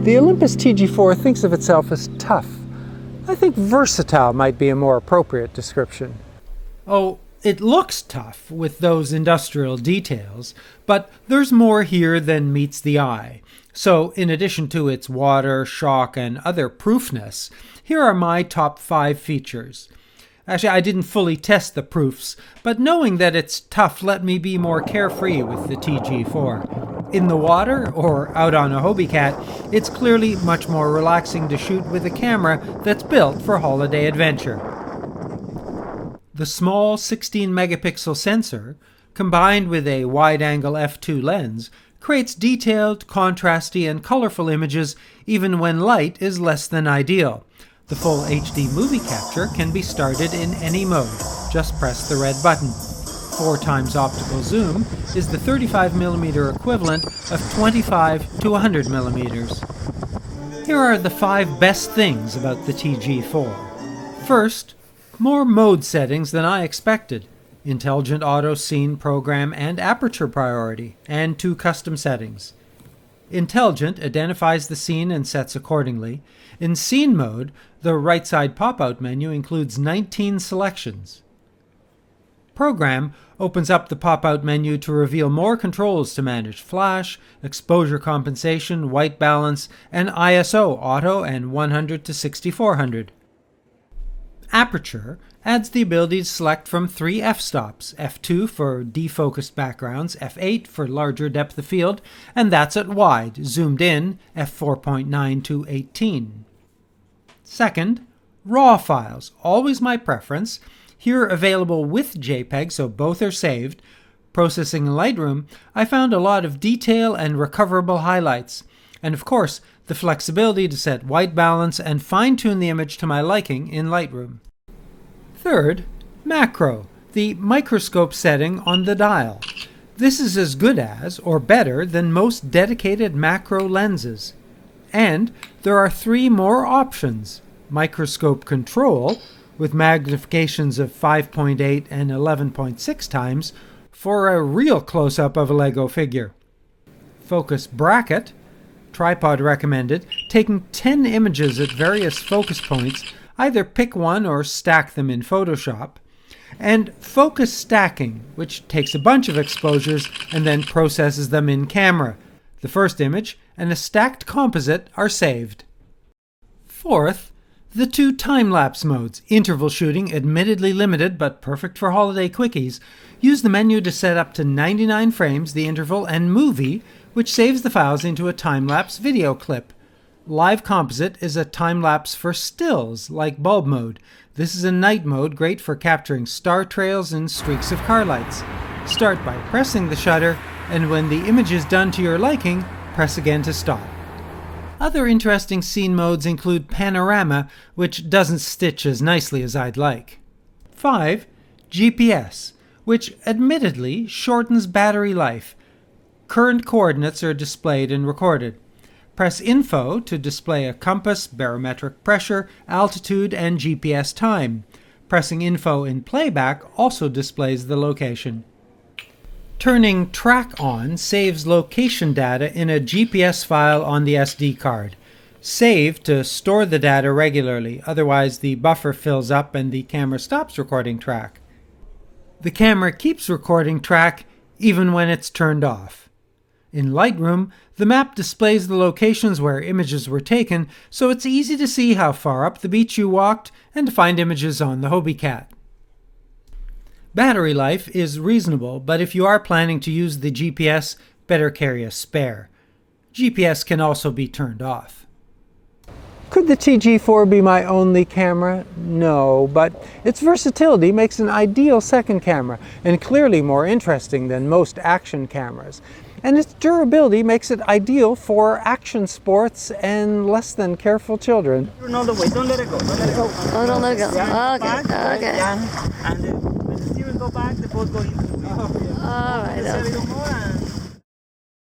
The Olympus TG-4 thinks of itself as tough. I think versatile might be a more appropriate description. Oh, it looks tough with those industrial details, but there's more here than meets the eye. So, in addition to its water, shock, and other proofness, here are my top 5 features. Actually, I didn't fully test the proofs, but knowing that it's tough let me be more carefree with the TG-4. In the water, or out on a Hobie Cat, it's clearly much more relaxing to shoot with a camera that's built for holiday adventure. The small 16-megapixel sensor, combined with a wide-angle f2 lens, creates detailed, contrasty, and colorful images even when light is less than ideal. The full HD movie capture can be started in any mode. Just press the red button. 4x optical zoom is the 35mm equivalent of 25 to 100mm. Here are the 5 best things about the TG-4. First, more mode settings than I expected. Intelligent auto, scene, program, and aperture priority, and 2 custom settings. Intelligent identifies the scene and sets accordingly. In scene mode, the right side pop-out menu includes 19 selections. Program opens up the pop-out menu to reveal more controls to manage flash, exposure compensation, white balance, and ISO auto and 100 to 6400. Aperture adds the ability to select from 3 f-stops, f2 for defocused backgrounds, f8 for larger depth of field, and that's at wide, zoomed in, f4.9 to 18. Second, RAW files, always my preference. Here available with JPEG, so both are saved. Processing in Lightroom, I found a lot of detail and recoverable highlights, and of course, the flexibility to set white balance and fine-tune the image to my liking in Lightroom. Third, macro, the microscope setting on the dial. This is as good as, or better, than most dedicated macro lenses. And there are 3 more options. Microscope control, with magnifications of 5.8 and 11.6 times, for a real close-up of a Lego figure. Focus bracket, tripod recommended, taking 10 images at various focus points, either pick one or stack them in Photoshop, and focus stacking, which takes a bunch of exposures and then processes them in camera. The first image and a stacked composite are saved. Fourth, the 2 time-lapse modes, interval shooting, admittedly limited but perfect for holiday quickies. Use the menu to set up to 99 frames, the interval, and movie, which saves the files into a time-lapse video clip. Live Composite is a time-lapse for stills, like bulb mode. This is a night mode, great for capturing star trails and streaks of car lights. Start by pressing the shutter, and when the image is done to your liking, press again to stop. Other interesting scene modes include Panorama, which doesn't stitch as nicely as I'd like. 5. GPS, which admittedly shortens battery life. Current coordinates are displayed and recorded. Press Info to display a compass, barometric pressure, altitude, and GPS time. Pressing Info in playback also displays the location. Turning Track on saves location data in a GPS file on the SD card. Save to store the data regularly, otherwise the buffer fills up and the camera stops recording track. The camera keeps recording track even when it's turned off. In Lightroom, the map displays the locations where images were taken, so it's easy to see how far up the beach you walked and to find images on the Hobie Cat. Battery life is reasonable, but if you are planning to use the GPS, better carry a spare. GPS can also be turned off. Could the TG-4 be my only camera? No, but its versatility makes an ideal second camera, and clearly more interesting than most action cameras. And its durability makes it ideal for action sports and less than careful children. No, the weight, don't let it go. Don't let it go. Oh, don't let it go. Yeah, Okay, okay. And when the steering go back, the boat go into the wheel. All right. A little more and